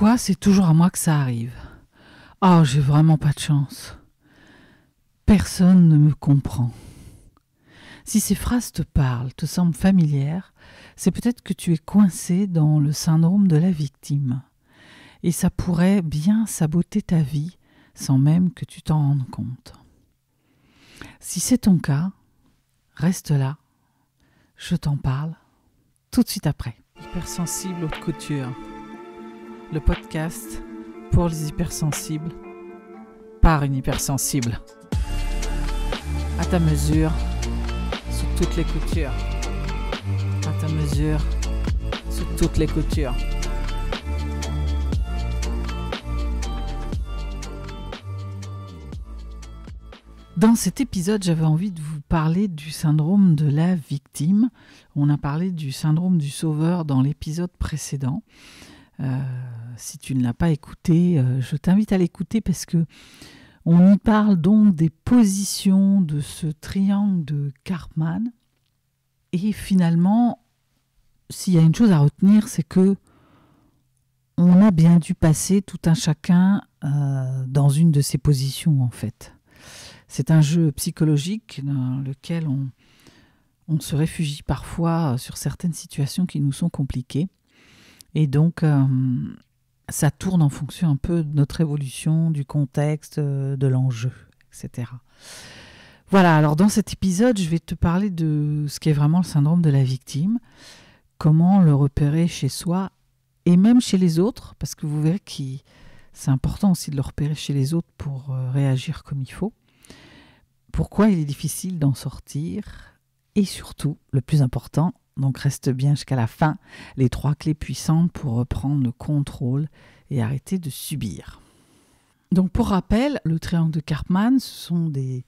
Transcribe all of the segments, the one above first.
Pourquoi c'est toujours à moi que ça arrive? Oh, j'ai vraiment pas de chance. Personne ne me comprend. Si ces phrases te parlent, te semblent familières, c'est peut-être que tu es coincé dans le syndrome de la victime. Et ça pourrait bien saboter ta vie sans même que tu t'en rendes compte. Si c'est ton cas, reste là. Je t'en parle tout de suite après. Hypersensible haute couture. Le podcast pour les hypersensibles par une hypersensible. À ta mesure, sous toutes les coutures. À ta mesure, sous toutes les coutures. Dans cet épisode, j'avais envie de vous parler du syndrome de la victime. On a parlé du syndrome du sauveur dans l'épisode précédent. Si tu ne l'as pas écouté, je t'invite à l'écouter parce que on y parle donc des positions de ce triangle de Karpman. Et finalement, s'il y a une chose à retenir, c'est que on a bien dû passer tout un chacun dans une de ces positions en fait. C'est un jeu psychologique dans lequel on se réfugie parfois sur certaines situations qui nous sont compliquées. Et donc, ça tourne en fonction un peu de notre évolution, du contexte, de l'enjeu, etc. Voilà, alors dans cet épisode, je vais te parler de ce qu'est vraiment le syndrome de la victime, comment le repérer chez soi et même chez les autres, parce que vous verrez que c'est important aussi de le repérer chez les autres pour réagir comme il faut. Pourquoi il est difficile d'en sortir et surtout, le plus important, donc reste bien jusqu'à la fin, les 3 clés puissantes pour reprendre le contrôle et arrêter de subir. Donc pour rappel, le triangle de Karpman, ce sont des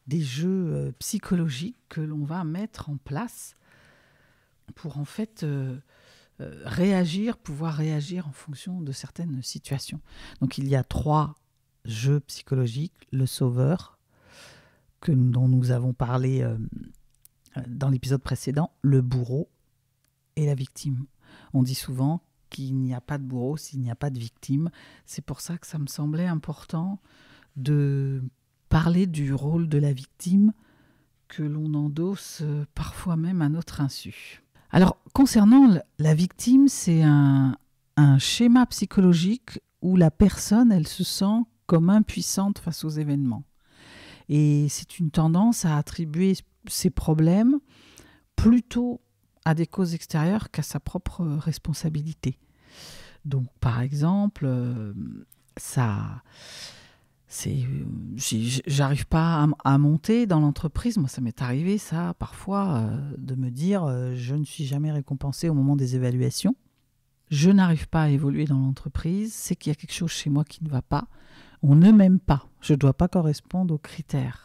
jeux psychologiques que l'on va mettre en place pour en fait pouvoir réagir en fonction de certaines situations. Donc il y a 3 jeux psychologiques, le sauveur, dont nous avons parlé dans l'épisode précédent, le bourreau et la victime. On dit souvent qu'il n'y a pas de bourreau s'il n'y a pas de victime. C'est pour ça que ça me semblait important de parler du rôle de la victime que l'on endosse parfois même à notre insu. Alors, concernant la victime, c'est un schéma psychologique où la personne, elle se sent comme impuissante face aux événements. Et c'est une tendance à attribuer ses problèmes plutôt à des causes extérieures qu'à sa propre responsabilité. Donc, par exemple, j'arrive pas à monter dans l'entreprise. Moi, ça m'est arrivé, ça, parfois, de me dire je ne suis jamais récompensé au moment des évaluations. Je n'arrive pas à évoluer dans l'entreprise. C'est qu'il y a quelque chose chez moi qui ne va pas. On ne m'aime pas. Je ne dois pas correspondre aux critères.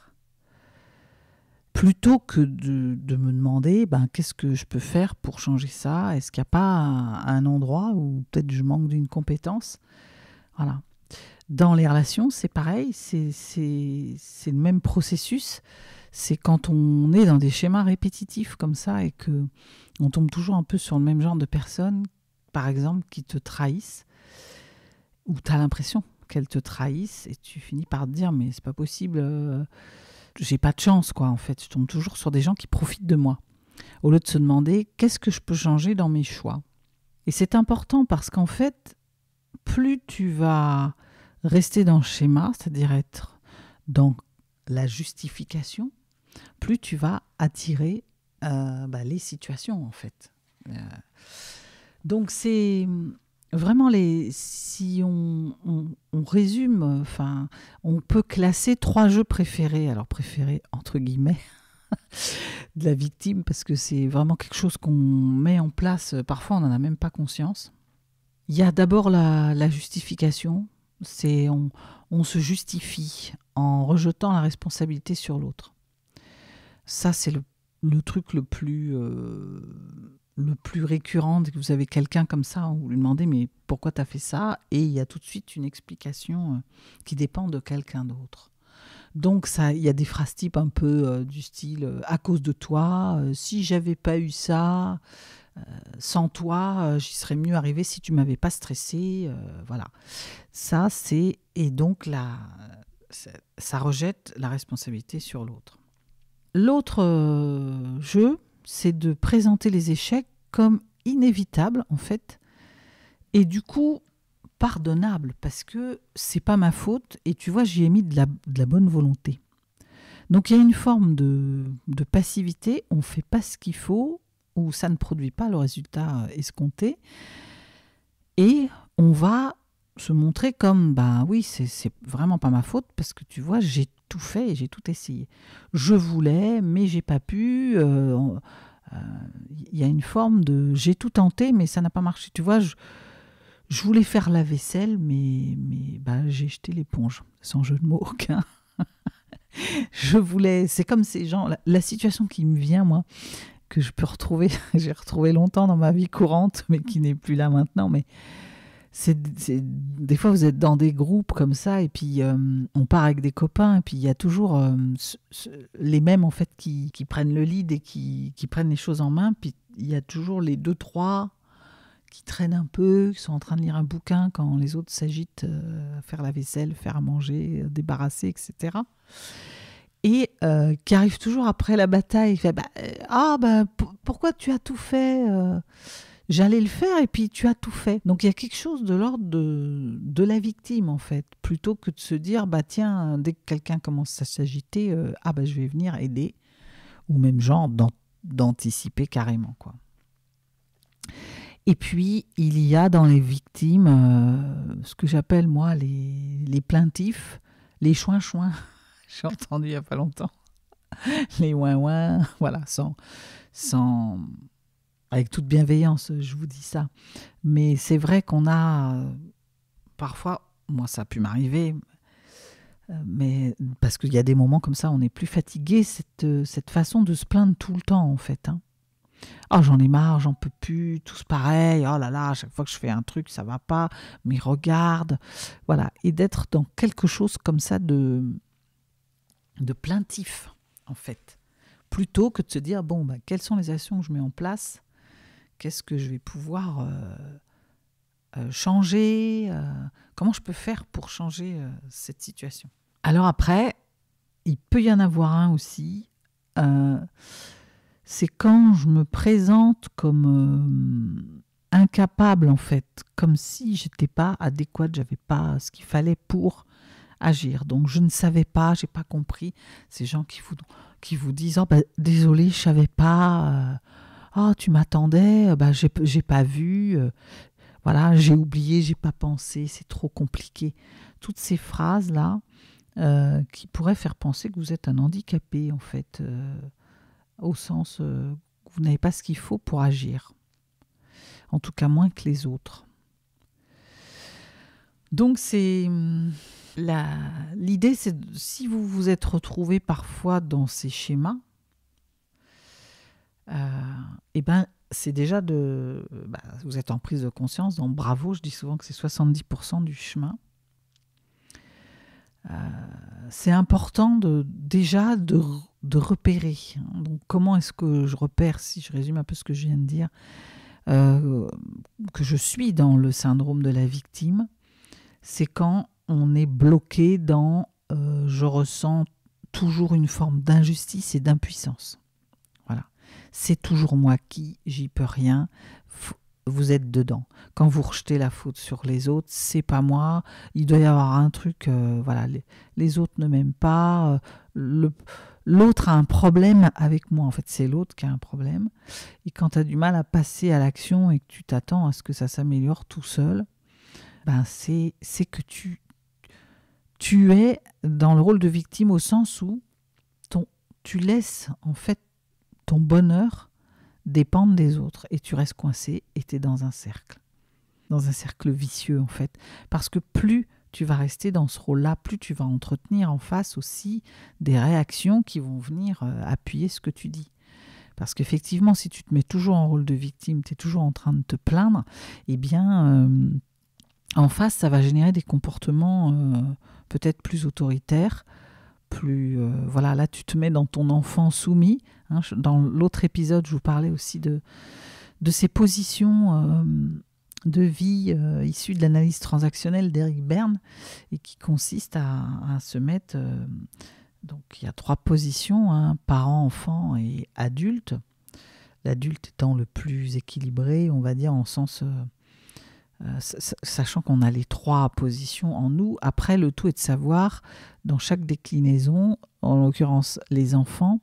Plutôt que de me demander qu'est-ce que je peux faire pour changer ça. Est-ce qu'il n'y a pas un endroit où peut-être je manque d'une compétence? Voilà. Dans les relations, c'est pareil. C'est le même processus. C'est quand on est dans des schémas répétitifs comme ça et qu'on tombe toujours un peu sur le même genre de personnes, par exemple, qui te trahissent, ou tu as l'impression qu'elles te trahissent et tu finis par te dire mais c'est pas possible, j'ai pas de chance quoi en fait, je tombe toujours sur des gens qui profitent de moi au lieu de se demander qu'est-ce que je peux changer dans mes choix. Et c'est important parce qu'en fait plus tu vas rester dans le schéma, c'est-à-dire être dans la justification, plus tu vas attirer les situations en fait. Donc c'est vraiment, si on résume, on peut classer 3 jeux préférés. Alors préférés entre guillemets de la victime parce que c'est vraiment quelque chose qu'on met en place. Parfois, on n'en a même pas conscience. Il y a d'abord la justification. C'est on se justifie en rejetant la responsabilité sur l'autre. Ça, c'est le truc le plus récurrent, dès que vous avez quelqu'un comme ça, vous lui demandez mais pourquoi tu as fait ça, et il y a tout de suite une explication qui dépend de quelqu'un d'autre. Donc il y a des phrases types un peu du style à cause de toi, si j'avais pas eu ça, Sans toi, j'y serais mieux arrivé si tu m'avais pas stressé. Voilà. Ça, c'est... Et donc, ça rejette la responsabilité sur l'autre. L'autre jeu, c'est de présenter les échecs comme inévitables, en fait, et du coup, pardonnable, parce que c'est pas ma faute, et tu vois, j'y ai mis de la bonne volonté. Donc, il y a une forme de passivité, on fait pas ce qu'il faut, ou ça ne produit pas le résultat escompté, et on va se montrer comme, bah oui, c'est vraiment pas ma faute, parce que tu vois, j'ai tout fait et j'ai tout essayé. Je voulais, mais j'ai pas pu. Y a une forme de j'ai tout tenté, mais ça n'a pas marché. Tu vois, je voulais faire la vaisselle, mais bah, j'ai jeté l'éponge, sans jeu de mots aucun. C'est comme ces gens, la situation qui me vient, moi, que je peux retrouver, j'ai retrouvé longtemps dans ma vie courante, mais qui n'est plus là maintenant, mais des fois vous êtes dans des groupes comme ça et puis on part avec des copains et puis il y a toujours les mêmes en fait qui prennent le lead et qui prennent les choses en main, puis il y a toujours les 2-3 qui traînent un peu, qui sont en train de lire un bouquin quand les autres s'agitent à faire la vaisselle, faire à manger, débarrasser, etc. Et qui arrive toujours après la bataille, il fait pourquoi tu as tout fait j'allais le faire et puis tu as tout fait. Donc il y a quelque chose de l'ordre de la victime en fait, plutôt que de se dire bah tiens, dès que quelqu'un commence à s'agiter, je vais venir aider, ou même genre d'anticiper carrément quoi. Et puis il y a dans les victimes ce que j'appelle moi les plaintifs, les chouin-chouin. J'ai entendu il n'y a pas longtemps. Les ouin-ouin, voilà, sans avec toute bienveillance, je vous dis ça. Mais c'est vrai qu'on a parfois, moi ça a pu m'arriver, mais parce qu'il y a des moments comme ça, on est plus fatigué, cette façon de se plaindre tout le temps en fait. Oh, j'en ai marre, j'en peux plus, tous pareil, oh là là, à chaque fois que je fais un truc, ça va pas, mais regarde. Voilà, et d'être dans quelque chose comme ça de plaintif en fait. Plutôt que de se dire, bon, quelles sont les actions que je mets en place ? Qu'est-ce que je vais pouvoir changer comment je peux faire pour changer cette situation ? Alors après, il peut y en avoir un aussi. C'est quand je me présente comme incapable, en fait. Comme si je n'étais pas adéquate, je n'avais pas ce qu'il fallait pour agir. Donc je ne savais pas, je n'ai pas compris. Ces gens qui vous disent « désolé, je ne savais pas. Tu m'attendais, j'ai pas vu. Voilà, j'ai oublié, j'ai pas pensé, c'est trop compliqué. » Toutes ces phrases-là qui pourraient faire penser que vous êtes un handicapé, en fait, au sens que vous n'avez pas ce qu'il faut pour agir. En tout cas, moins que les autres. Donc, l'idée, c'est si vous vous êtes retrouvé parfois dans ces schémas, c'est déjà vous êtes en prise de conscience, donc bravo, je dis souvent que c'est 70% du chemin. C'est important déjà de repérer. Donc comment est-ce que je repère, si je résume un peu ce que je viens de dire, que je suis dans le syndrome de la victime, c'est quand on est bloqué dans je ressens toujours une forme d'injustice et d'impuissance. Voilà. C'est toujours moi qui, j'y peux rien. Vous êtes dedans. Quand vous rejetez la faute sur les autres, c'est pas moi. Il doit y avoir un truc, les autres ne m'aiment pas. L'autre a un problème avec moi. En fait, c'est l'autre qui a un problème. Et quand tu as du mal à passer à l'action et que tu t'attends à ce que ça s'améliore tout seul, c'est que tu es dans le rôle de victime au sens où tu laisses en fait ton bonheur dépendre des autres et tu restes coincé et tu es dans un cercle vicieux en fait, parce que plus tu vas rester dans ce rôle-là, plus tu vas entretenir en face aussi des réactions qui vont venir appuyer ce que tu dis. Parce qu'effectivement, si tu te mets toujours en rôle de victime, tu es toujours en train de te plaindre, eh bien en face ça va générer des comportements peut-être plus autoritaires, plus là tu te mets dans ton enfant soumis. Dans l'autre épisode, je vous parlais aussi de de ces positions de vie issues de l'analyse transactionnelle d'Eric Berne et qui consiste à se mettre... donc il y a 3 positions, hein, parent, enfant et adulte. L'adulte étant le plus équilibré, on va dire, en sens... sachant qu'on a les 3 positions en nous. Après, le tout est de savoir, dans chaque déclinaison, en l'occurrence les enfants,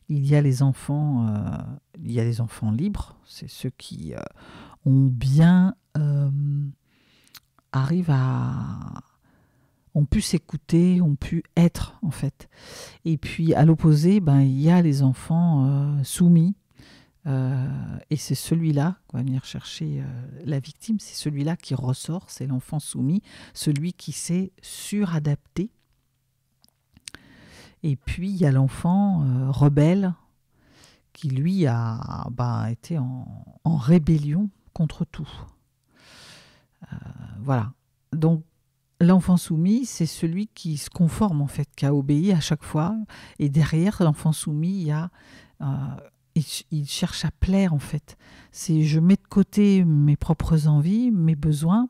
il y a les enfants libres, c'est ceux qui ont bien arrivent à ont pu s'écouter, ont pu être en fait. Et puis à l'opposé, il y a les enfants soumis. Et c'est celui-là qu'on va venir chercher la victime, c'est celui-là qui ressort, c'est l'enfant soumis, celui qui s'est suradapté. Et puis il y a l'enfant rebelle qui lui a été en rébellion contre tout. Voilà. Donc l'enfant soumis, c'est celui qui se conforme en fait, qui a obéi à chaque fois. Et derrière l'enfant soumis, il y a il cherche à plaire en fait. C'est je mets de côté mes propres envies, mes besoins,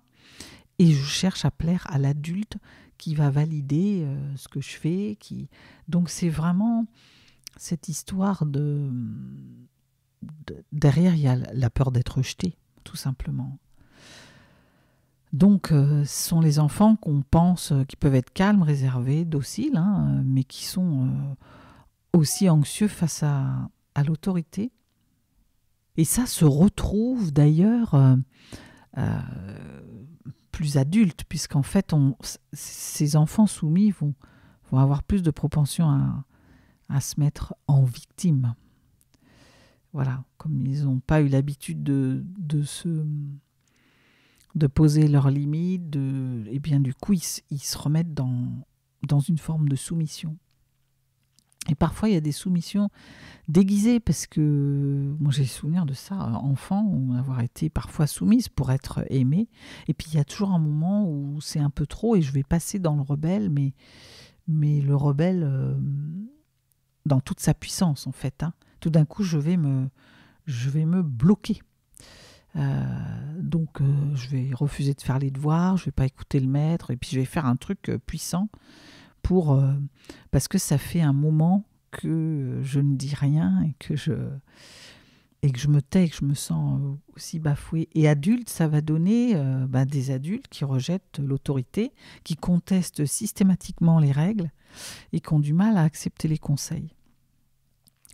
et je cherche à plaire à l'adulte qui va valider ce que je fais. Donc c'est vraiment cette histoire derrière il y a la peur d'être rejeté, tout simplement. Donc ce sont les enfants qu'on pense qui peuvent être calmes, réservés, dociles, hein, mais qui sont aussi anxieux face à l'autorité. Et ça se retrouve d'ailleurs plus adulte, puisqu'en fait, ces enfants soumis vont avoir plus de propension à se mettre en victime. Voilà, comme ils n'ont pas eu l'habitude de poser leurs limites, et bien du coup, ils se remettent dans une forme de soumission. Et parfois, il y a des soumissions déguisées, parce que moi j'ai souvenir de ça, enfant, avoir été parfois soumise pour être aimée. Et puis il y a toujours un moment où c'est un peu trop et je vais passer dans le rebelle, mais le rebelle dans toute sa puissance en fait. Hein. Tout d'un coup, je vais me bloquer. Donc je vais refuser de faire les devoirs, je ne vais pas écouter le maître, et puis je vais faire un truc puissant parce que ça fait un moment que je ne dis rien et que je me tais et que je me sens aussi bafouée. Et adulte, ça va donner des adultes qui rejettent l'autorité, qui contestent systématiquement les règles et qui ont du mal à accepter les conseils.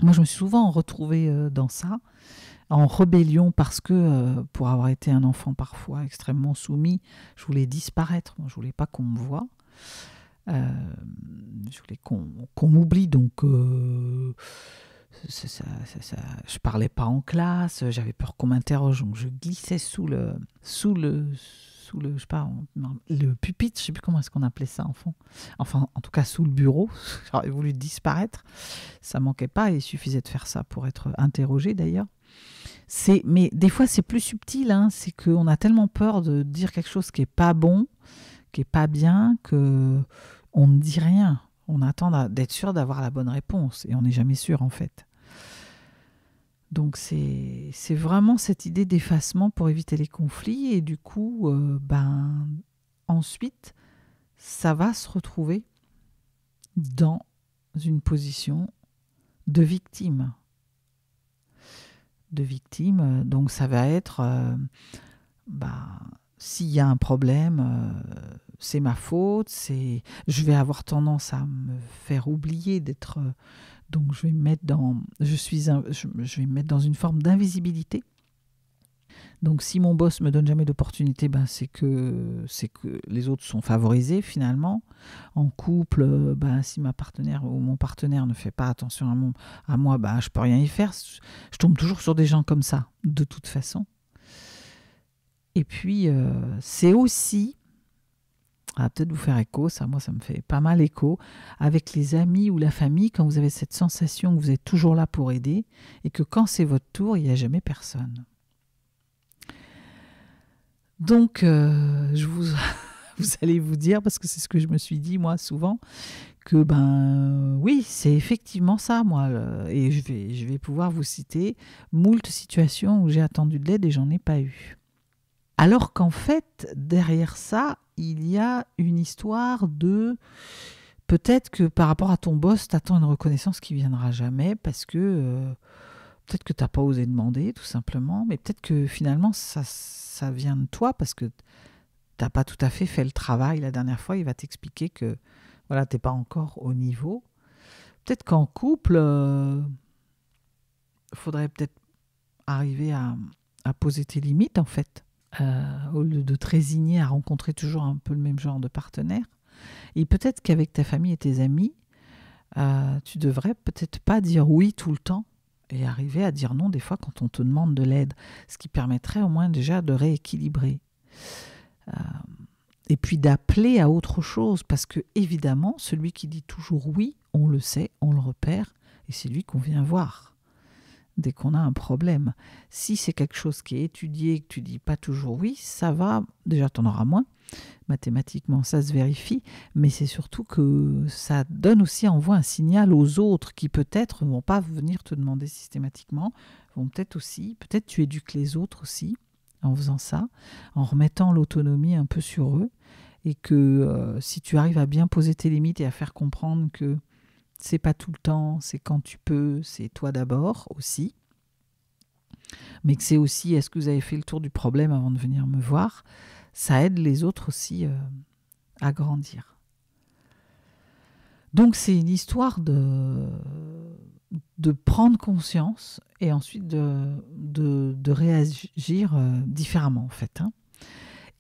Moi, je me suis souvent retrouvée dans ça, en rébellion, parce que pour avoir été un enfant parfois extrêmement soumis, je voulais disparaître, moi, je voulais pas qu'on me voie. Je voulais qu'on m'oublie, donc je parlais pas en classe, j'avais peur qu'on m'interroge, donc je glissais sous le je sais pas, le pupitre, je sais plus comment est-ce qu'on appelait ça enfant. Enfin, en tout cas sous le bureau. J'aurais voulu disparaître, ça manquait pas, il suffisait de faire ça pour être interrogé d'ailleurs. Mais des fois c'est plus subtil, hein, c'est qu'on a tellement peur de dire quelque chose qui est pas bon, qui est pas bien, que on ne dit rien. On attend d'être sûr d'avoir la bonne réponse et on n'est jamais sûr en fait. Donc c'est vraiment cette idée d'effacement pour éviter les conflits, et du coup ensuite ça va se retrouver dans une position de victime. Donc ça va être s'il y a un problème, c'est ma faute, je vais avoir tendance à me faire oublier d'être... donc je vais me mettre dans une forme d'invisibilité. Donc si mon boss me donne jamais d'opportunité, c'est que les autres sont favorisés finalement. En couple, si ma partenaire ou mon partenaire ne fait pas attention à moi, je peux rien y faire. Je tombe toujours sur des gens comme ça, de toute façon. Et puis, c'est aussi, ça va peut-être vous faire écho, moi ça me fait pas mal écho, avec les amis ou la famille, quand vous avez cette sensation que vous êtes toujours là pour aider, et que quand c'est votre tour, il n'y a jamais personne. Donc, vous allez vous dire, parce que c'est ce que je me suis dit moi souvent, que ben oui, c'est effectivement ça, moi. Et je vais pouvoir vous citer moult situations où j'ai attendu de l'aide et j'en ai pas eu. Alors qu'en fait, derrière ça, il y a une histoire de... Peut-être que par rapport à ton boss, tu attends une reconnaissance qui viendra jamais parce que peut-être que tu n'as pas osé demander, tout simplement. Mais peut-être que finalement, ça vient de toi parce que tu n'as pas tout à fait le travail. La dernière fois, il va t'expliquer que voilà, tu n'es pas encore au niveau. Peut-être qu'en couple, faudrait peut-être arriver à poser tes limites, en fait. Au lieu de te résigner à rencontrer toujours un peu le même genre de partenaire. Et peut-être qu'avec ta famille et tes amis, tu devrais peut-être pas dire oui tout le temps et arriver à dire non des fois quand on te demande de l'aide, ce qui permettrait au moins déjà de rééquilibrer. Et puis d'appeler à autre chose, parce que évidemment, celui qui dit toujours oui, on le sait, on le repère, et c'est lui qu'on vient voir dès qu'on a un problème. Si c'est quelque chose qui est étudié et que tu dis pas toujours oui, ça va, déjà tu en auras moins, mathématiquement ça se vérifie, mais c'est surtout que ça donne aussi, envoie un signal aux autres qui peut-être ne vont pas venir te demander systématiquement, vont peut-être tu éduques les autres aussi en faisant ça, en remettant l'autonomie un peu sur eux, et que si tu arrives à bien poser tes limites et à faire comprendre que c'est pas tout le temps, c'est quand tu peux, c'est toi d'abord aussi, mais que c'est aussi est-ce que vous avez fait le tour du problème avant de venir me voir, ça aide les autres aussi à grandir. Donc c'est une histoire de prendre conscience et ensuite de réagir différemment en fait. Hein.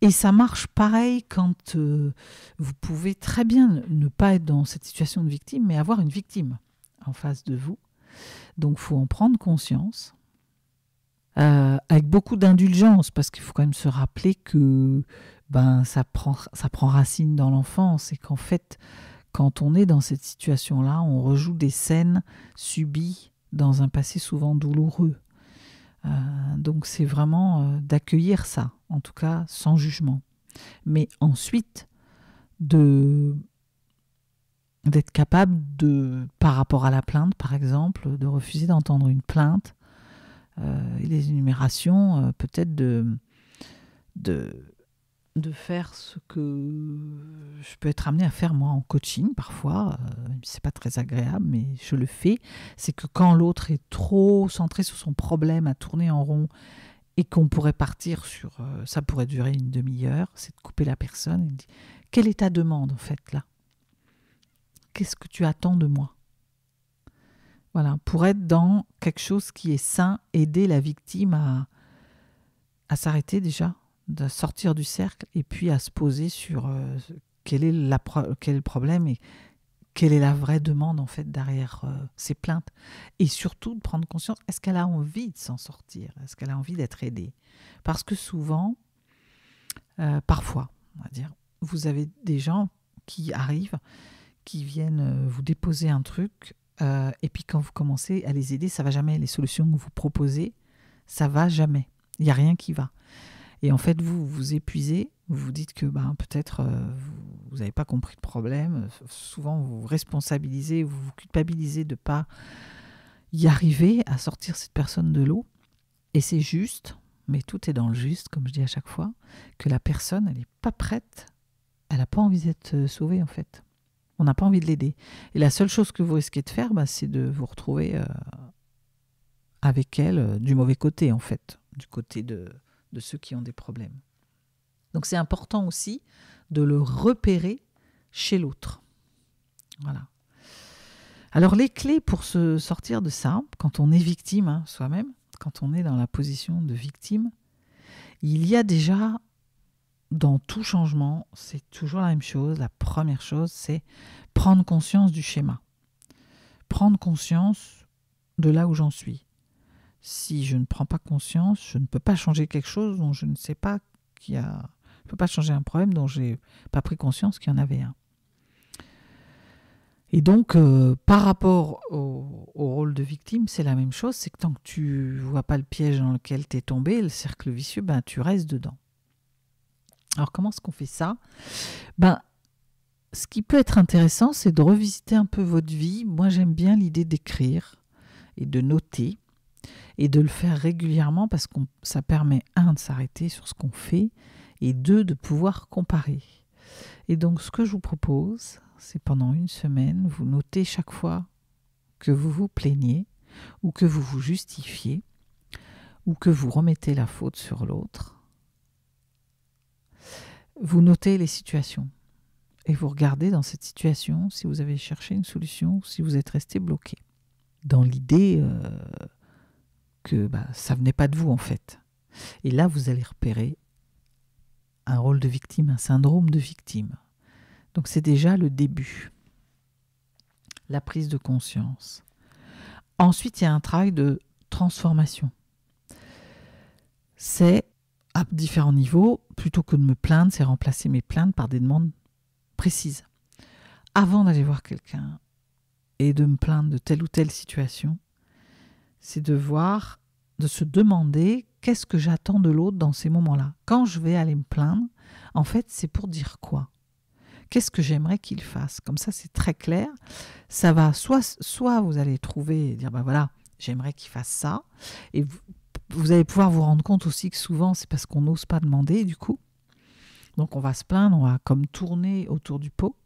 Et ça marche pareil quand vous pouvez très bien ne pas être dans cette situation de victime, mais avoir une victime en face de vous. Donc il faut en prendre conscience. Avec beaucoup d'indulgence, parce qu'il faut quand même se rappeler que ça prend racine dans l'enfance et qu'en fait, quand on est dans cette situation-là, on rejoue des scènes subies dans un passé souvent douloureux. Donc c'est vraiment d'accueillir ça, en tout cas sans jugement. Mais ensuite, d'être capable par rapport à la plainte, par exemple, de refuser d'entendre une plainte, et les énumérations, peut-être de faire ce que je peux être amenée à faire moi en coaching parfois, c'est pas très agréable mais je le fais, c'est que quand l'autre est trop centré sur son problème à tourner en rond et qu'on pourrait partir sur, ça pourrait durer une demi-heure, c'est de couper la personne et de dire quelle est ta demande en fait là, qu'est-ce que tu attends de moi? Voilà, pour être dans quelque chose qui est sain, aider la victime à s'arrêter déjà, de sortir du cercle et puis à se poser sur quel est le problème et quelle est la vraie demande en fait derrière ces plaintes. Et surtout de prendre conscience, est-ce qu'elle a envie de s'en sortir? Est-ce qu'elle a envie d'être aidée? Parce que souvent, parfois, on va dire, vous avez des gens qui arrivent, qui viennent vous déposer un truc, et puis quand vous commencez à les aider, ça va jamais. Les solutions que vous proposez, ça va jamais. Il n'y a rien qui va. Et en fait, vous vous épuisez, vous vous dites que peut-être vous n'avez pas compris le problème. Souvent, vous vous responsabilisez, vous vous culpabilisez de ne pas y arriver à sortir cette personne de l'eau. Et c'est juste, mais tout est dans le juste, comme je dis à chaque fois, que la personne, elle n'est pas prête, elle n'a pas envie d'être sauvée en fait. On n'a pas envie de l'aider. Et la seule chose que vous risquez de faire, c'est de vous retrouver avec elle du mauvais côté, en fait, du côté de ceux qui ont des problèmes. Donc c'est important aussi de le repérer chez l'autre. Voilà. Alors les clés pour se sortir de ça, quand on est victime soi-même, quand on est dans la position de victime, il y a déjà... Dans tout changement, c'est toujours la même chose. La première chose, c'est prendre conscience du schéma. Prendre conscience de là où j'en suis. Si je ne prends pas conscience, je ne peux pas changer quelque chose dont je ne sais pas qu'il y a... Je ne peux pas changer un problème dont je n'ai pas pris conscience qu'il y en avait un. Et donc, par rapport au rôle de victime, c'est la même chose. C'est que tant que tu ne vois pas le piège dans lequel tu es tombé, le cercle vicieux, tu restes dedans. Alors, comment est-ce qu'on fait ça? Ce qui peut être intéressant, c'est de revisiter un peu votre vie. Moi, j'aime bien l'idée d'écrire et de noter et de le faire régulièrement parce que ça permet, un, de s'arrêter sur ce qu'on fait et deux, de pouvoir comparer. Et donc, ce que je vous propose, c'est pendant une semaine, vous notez chaque fois que vous vous plaignez ou que vous vous justifiez ou que vous remettez la faute sur l'autre. Vous notez les situations et vous regardez dans cette situation si vous avez cherché une solution ou si vous êtes resté bloqué. Dans l'idée que ça venait pas de vous en fait. Et là, vous allez repérer un rôle de victime, un syndrome de victime. Donc c'est déjà le début. La prise de conscience. Ensuite, il y a un travail de transformation. C'est, à différents niveaux, plutôt que de me plaindre, c'est remplacer mes plaintes par des demandes précises. Avant d'aller voir quelqu'un et de me plaindre de telle ou telle situation, c'est de se demander qu'est-ce que j'attends de l'autre dans ces moments-là. Quand je vais aller me plaindre, en fait, c'est pour dire quoi ? Qu'est-ce que j'aimerais qu'il fasse ? Comme ça, c'est très clair. Ça va, soit vous allez trouver et dire, voilà, j'aimerais qu'il fasse ça. Et vous allez pouvoir vous rendre compte aussi que souvent, c'est parce qu'on n'ose pas demander, du coup. Donc, on va se plaindre, on va comme tourner autour du pot.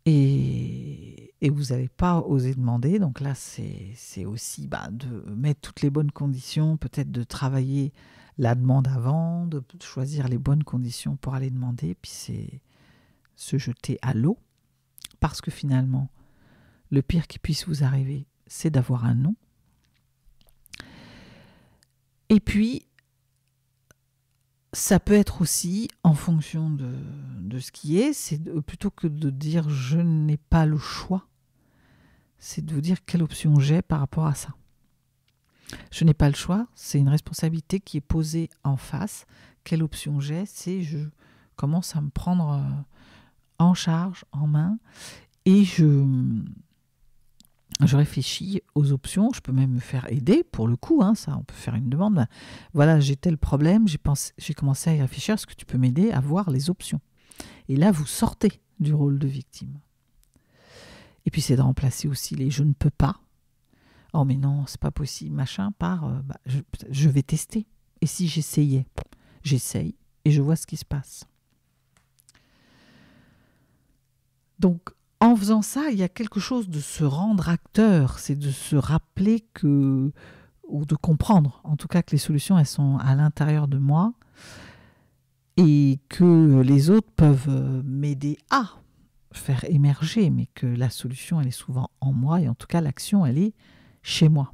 Et vous n'allez pas oser demander. Donc là, c'est aussi de mettre toutes les bonnes conditions, peut-être de travailler la demande avant, de choisir les bonnes conditions pour aller demander. Puis c'est se jeter à l'eau. Parce que finalement, le pire qui puisse vous arriver, c'est d'avoir un non. Et puis, ça peut être aussi, en fonction de ce qui est, plutôt que de dire « je n'ai pas le choix », c'est de vous dire quelle option j'ai par rapport à ça. Je n'ai pas le choix, c'est une responsabilité qui est posée en face. Quelle option j'ai, c'est je commence à me prendre en charge, en main, et je réfléchis aux options. Je peux même me faire aider, pour le coup, ça, on peut faire une demande. Voilà, j'ai tel problème, j'ai commencé à y réfléchir, est-ce que tu peux m'aider à voir les options ? Et là, vous sortez du rôle de victime. Et puis, c'est de remplacer aussi les « je ne peux pas ». Oh, mais non, c'est pas possible, machin, par je vais tester. Et si j'essayais ? J'essaye et je vois ce qui se passe. Donc, en faisant ça, il y a quelque chose de se rendre acteur, c'est de se rappeler ou de comprendre, en tout cas, que les solutions, elles sont à l'intérieur de moi et que les autres peuvent m'aider à faire émerger, mais que la solution, elle est souvent en moi et en tout cas, l'action, elle est chez moi.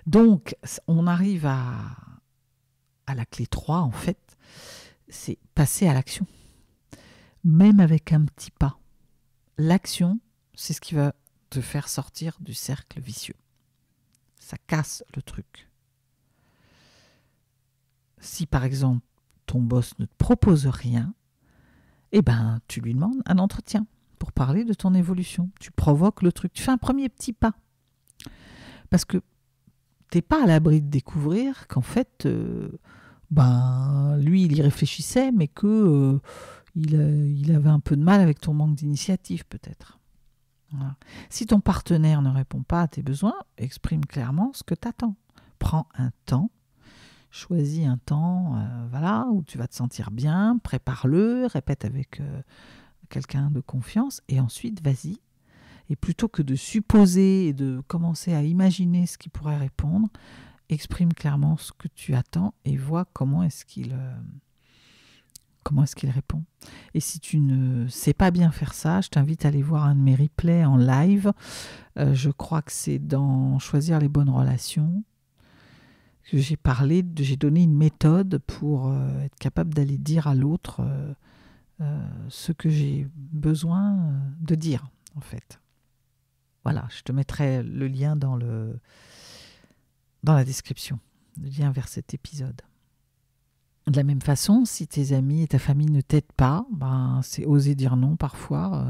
Donc, on arrive à la clé 3, en fait, c'est passer à l'action. Même avec un petit pas. L'action, c'est ce qui va te faire sortir du cercle vicieux. Ça casse le truc. Si par exemple, ton boss ne te propose rien, tu lui demandes un entretien pour parler de ton évolution. Tu provoques le truc. Tu fais un premier petit pas. Parce que tu n'es pas à l'abri de découvrir qu'en fait, lui, il y réfléchissait, mais que il avait un peu de mal avec ton manque d'initiative, peut-être. Voilà. Si ton partenaire ne répond pas à tes besoins, exprime clairement ce que tu attends. Prends un temps, choisis un temps où tu vas te sentir bien, prépare-le, répète avec quelqu'un de confiance, et ensuite, vas-y. Et plutôt que de supposer et de commencer à imaginer ce qu'il pourrait répondre, exprime clairement ce que tu attends et vois comment est-ce qu'il répond. Et si tu ne sais pas bien faire ça, je t'invite à aller voir un de mes replays en live. Je crois que c'est dans Choisir les bonnes relations que j'ai donné une méthode pour être capable d'aller dire à l'autre ce que j'ai besoin de dire, en fait. Voilà, je te mettrai le lien dans la description, le lien vers cet épisode. De la même façon, si tes amis et ta famille ne t'aident pas, c'est oser dire non parfois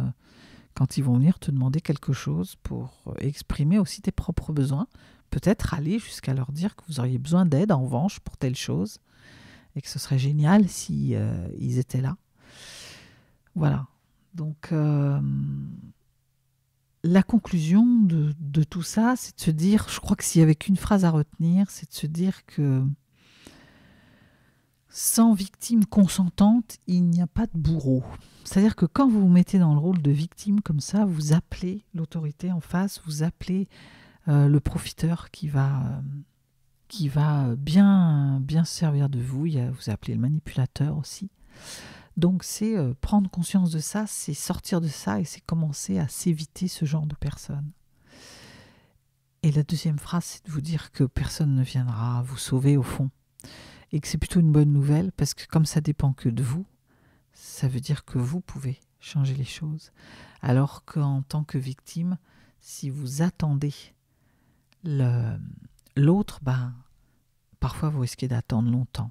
quand ils vont venir te demander quelque chose pour exprimer aussi tes propres besoins. Peut-être aller jusqu'à leur dire que vous auriez besoin d'aide en revanche pour telle chose et que ce serait génial si ils étaient là. Voilà. Donc, la conclusion de tout ça, c'est de se dire, je crois que s'il y avait qu'une phrase à retenir, c'est de se dire que sans victime consentante, il n'y a pas de bourreau. C'est-à-dire que quand vous vous mettez dans le rôle de victime comme ça, vous appelez l'autorité en face, vous appelez le profiteur qui va bien se servir de vous. Vous appelez le manipulateur aussi. Donc c'est prendre conscience de ça, c'est sortir de ça et c'est commencer à s'éviter ce genre de personnes. Et la deuxième phrase, c'est de vous dire que personne ne viendra vous sauver au fond. Et que c'est plutôt une bonne nouvelle parce que comme ça dépend que de vous, ça veut dire que vous pouvez changer les choses. Alors qu'en tant que victime, si vous attendez l'autre, parfois vous risquez d'attendre longtemps.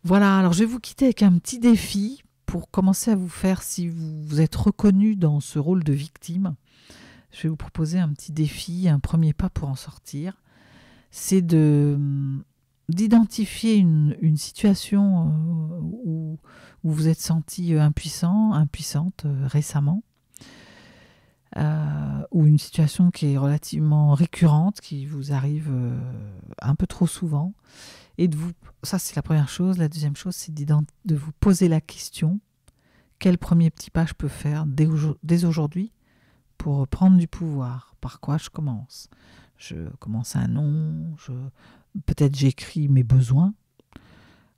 Voilà, alors je vais vous quitter avec un petit défi pour commencer à vous faire, si vous êtes reconnu dans ce rôle de victime, je vais vous proposer un petit défi, un premier pas pour en sortir. C'est d'identifier une situation où vous êtes senti impuissante récemment, ou une situation qui est relativement récurrente, qui vous arrive un peu trop souvent, et ça c'est la première chose. La deuxième chose, c'est de vous poser la question, quel premier petit pas je peux faire dès aujourd'hui pour prendre du pouvoir? Par quoi je commence? Je commence un nom, peut-être j'écris mes besoins,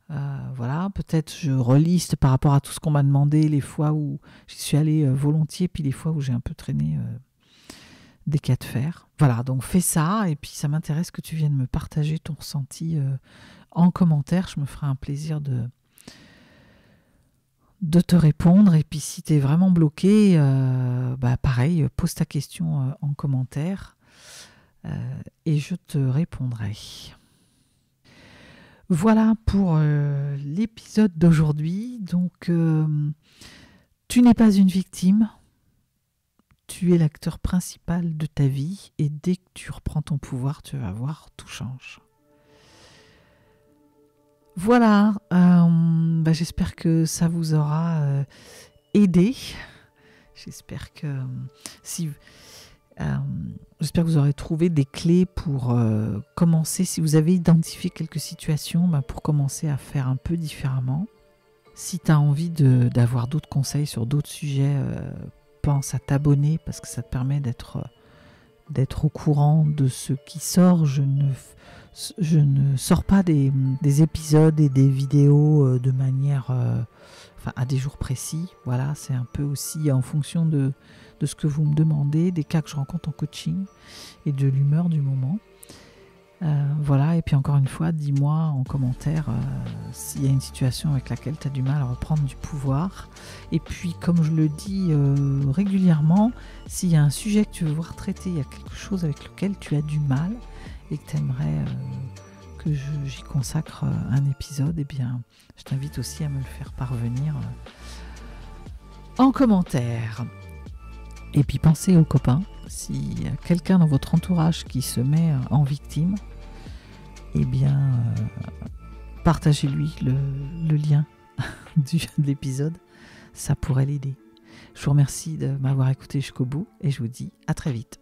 voilà, peut-être je reliste par rapport à tout ce qu'on m'a demandé, les fois où j'y suis allée volontiers, puis les fois où j'ai un peu traîné des cas de fer. Voilà, donc fais ça, et puis ça m'intéresse que tu viennes me partager ton ressenti en commentaire. Je me ferai un plaisir de te répondre. Et puis si tu es vraiment bloqué, pareil, pose ta question en commentaire et je te répondrai. Voilà pour l'épisode d'aujourd'hui. Donc, tu n'es pas une victime, tu es l'acteur principal de ta vie, et dès que tu reprends ton pouvoir, tu vas voir, tout change. Voilà, j'espère que ça vous aura aidé. J'espère que j'espère que vous aurez trouvé des clés pour commencer, si vous avez identifié quelques situations, pour commencer à faire un peu différemment. Si tu as envie d'avoir d'autres conseils sur d'autres sujets, pense à t'abonner parce que ça te permet d'être au courant de ce qui sort. Je ne sors pas des épisodes et des vidéos de manière à des jours précis. Voilà, c'est un peu aussi en fonction de ce que vous me demandez, des cas que je rencontre en coaching et de l'humeur du moment. Voilà, et puis encore une fois, dis-moi en commentaire s'il y a une situation avec laquelle tu as du mal à reprendre du pouvoir. Et puis, comme je le dis régulièrement, s'il y a un sujet que tu veux voir traité, il y a quelque chose avec lequel tu as du mal et que tu aimerais que j'y consacre un épisode, eh bien, je t'invite aussi à me le faire parvenir en commentaire. Et puis pensez aux copains, s'il y a quelqu'un dans votre entourage qui se met en victime, eh bien, partagez-lui le lien de l'épisode, ça pourrait l'aider. Je vous remercie de m'avoir écouté jusqu'au bout et je vous dis à très vite.